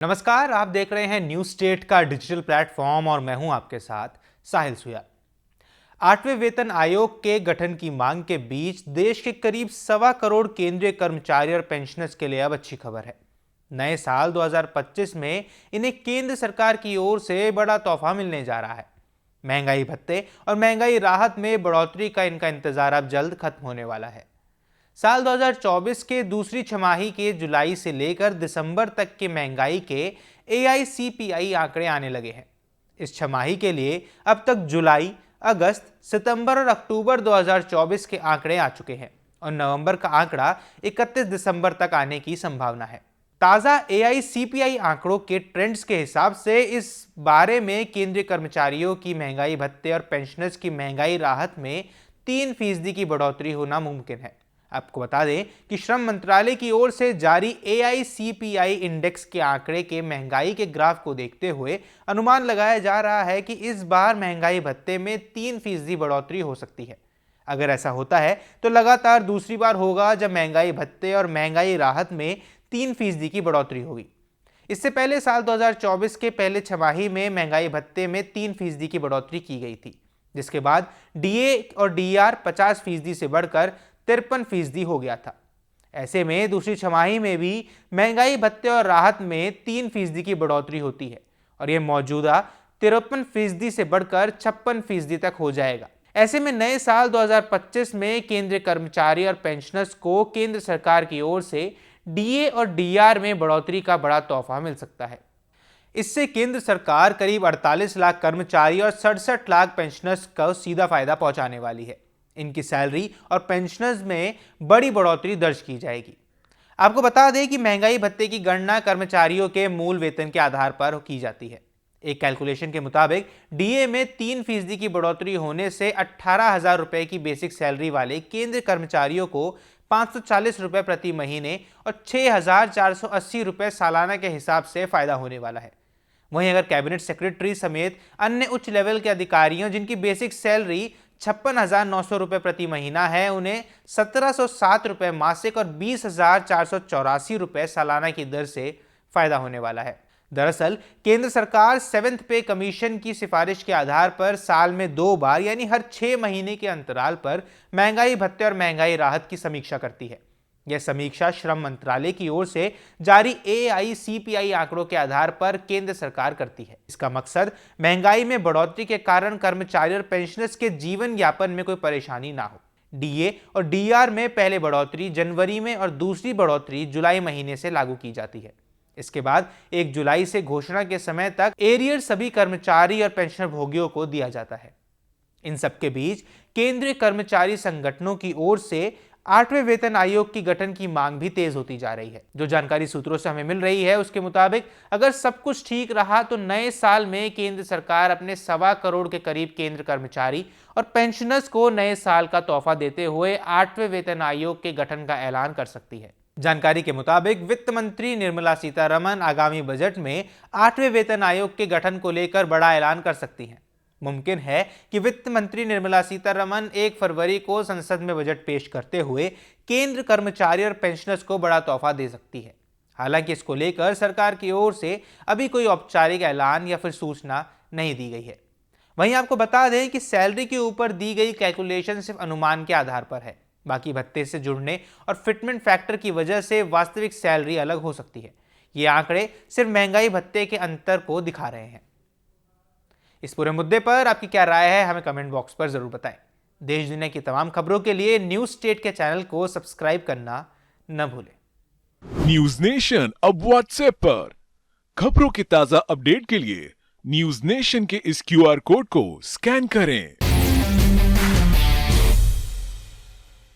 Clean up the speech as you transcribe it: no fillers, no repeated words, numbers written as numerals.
नमस्कार, आप देख रहे हैं न्यूज स्टेट का डिजिटल प्लेटफॉर्म और मैं हूं आपके साथ साहिल सुया। 8वें वेतन आयोग के गठन की मांग के बीच देश के करीब 1.25 करोड़ केंद्रीय कर्मचारी और पेंशनर्स के लिए अब अच्छी खबर है। नए साल 2025 में इन्हें केंद्र सरकार की ओर से बड़ा तोहफा मिलने जा रहा है। महंगाई भत्ते और महंगाई राहत में बढ़ोतरी का इनका इंतजार अब जल्द खत्म होने वाला है। साल 2024 के दूसरी छमाही के जुलाई से लेकर दिसंबर तक के महंगाई के AICPI आंकड़े आने लगे हैं। इस छमाही के लिए अब तक जुलाई, अगस्त, सितंबर और अक्टूबर 2024 के आंकड़े आ चुके हैं और नवंबर का आंकड़ा 31 दिसंबर तक आने की संभावना है। ताज़ा AICPI आंकड़ों के ट्रेंड्स के हिसाब से इस बारे में केंद्रीय कर्मचारियों की महंगाई भत्ते और पेंशनर्स की महंगाई राहत में 3% की बढ़ोतरी होना मुमकिन है। आपको बता दें कि श्रम मंत्रालय की ओर से जारी AICPI इंडेक्स के आंकड़े के महंगाई के ग्राफ को देखते हुए अनुमान लगाया जा रहा है कि इस बार महंगाई भत्ते में 3% बढ़ोतरी हो सकती है। अगर ऐसा होता है तो लगातार दूसरी बार होगा जब महंगाई भत्ते और महंगाई राहत में 3% की बढ़ोतरी होगी। इससे पहले साल 2024 के पहले छमाही में महंगाई भत्ते में 3% की बढ़ोतरी की गई थी, जिसके बाद DA और DR 50% से बढ़कर 53% हो गया था। ऐसे में दूसरी छमाही में भी महंगाई भत्ते और राहत में 3% की बढ़ोतरी होती है और यह मौजूदा 53% से बढ़कर 56% तक हो जाएगा। ऐसे में नए साल 2025 में केंद्रीय कर्मचारी और पेंशनर्स को केंद्र सरकार की ओर से DA और DR में बढ़ोतरी का बड़ा तोहफा मिल सकता है। इससे केंद्र सरकार करीब 48 लाख कर्मचारी और 67 लाख पेंशनर्स को सीधा फायदा पहुंचाने वाली है। इनकी सैलरी और पेंशनर्स में बड़ी बढ़ोतरी दर्ज की जाएगी। आपको बता दें कि महंगाई भत्ते की गणना कर्मचारियों के मूल वेतन के आधार पर की जाती है। एक कैलकुलेशन के मुताबिक DA में 3% की बढ़ोतरी होने से 18,000 रुपए की बेसिक सैलरी वाले केंद्रीय कर्मचारियों को 540 रुपए प्रति महीने और 6,480 रुपए सालाना के हिसाब से फायदा होने वाला है। वहीं अगर कैबिनेट सेक्रेटरी समेत अन्य उच्च लेवल के अधिकारियों जिनकी बेसिक सैलरी 56,900 रुपए प्रति महीना है, उन्हें 1,707 रुपए मासिक और 20,484 रुपए सालाना की दर से फायदा होने वाला है। दरअसल केंद्र सरकार 7th पे कमीशन की सिफारिश के आधार पर साल में 2 बार यानी हर 6 महीने के अंतराल पर महंगाई भत्ते और महंगाई राहत की समीक्षा करती है। यह समीक्षा श्रम मंत्रालय की ओर से जारी AICPI आंकड़ों के आधार पर केंद्र सरकार करती है। इसका मकसद महंगाई में बढ़ोतरी के कारण कर्मचारी और पेंशनर्स के जीवन यापन में कोई परेशानी ना हो। DA और DR में पहले बढ़ोतरी जनवरी में और दूसरी बढ़ोतरी जुलाई महीने से लागू की जाती है। इसके बाद 1 जुलाई से घोषणा के समय तक एरियर सभी कर्मचारी और पेंशनर भोगियों को दिया जाता है। इन सबके बीच केंद्रीय कर्मचारी संगठनों की ओर से 8वें वेतन आयोग की गठन की मांग भी तेज होती जा रही है। जो जानकारी सूत्रों से हमें मिल रही है उसके मुताबिक अगर सब कुछ ठीक रहा तो नए साल में केंद्र सरकार अपने 1.25 करोड़ के करीब केंद्र कर्मचारी और पेंशनर्स को नए साल का तोहफा देते हुए 8वें वेतन आयोग के गठन का ऐलान कर सकती है। जानकारी के मुताबिक वित्त मंत्री निर्मला सीतारमण आगामी बजट में 8वें वेतन आयोग के गठन को लेकर बड़ा ऐलान कर सकती हैं। मुमकिन है कि वित्त मंत्री निर्मला सीतारमण 1 फरवरी को संसद में बजट पेश करते हुए केंद्र कर्मचारी और पेंशनर्स को बड़ा तोहफा दे सकती है। हालांकि इसको लेकर सरकार की ओर से अभी कोई औपचारिक ऐलान या फिर सूचना नहीं दी गई है। वहीं आपको बता दें कि सैलरी के ऊपर दी गई कैलकुलेशन सिर्फ अनुमान के आधार पर है। बाकी भत्ते से जुड़ने और फिटमेंट फैक्टर की वजह से वास्तविक सैलरी अलग हो सकती है। ये आंकड़े सिर्फ महंगाई भत्ते के अंतर को दिखा रहे हैं। इस पूरे मुद्दे पर आपकी क्या राय है, हमें कमेंट बॉक्स पर जरूर बताएं। देश दुनिया की तमाम खबरों के लिए न्यूज स्टेट के चैनल को सब्सक्राइब करना न भूलें। न्यूज नेशन अब व्हाट्सएप पर खबरों की ताजा अपडेट के लिए न्यूज नेशन के इस QR कोड को स्कैन करें।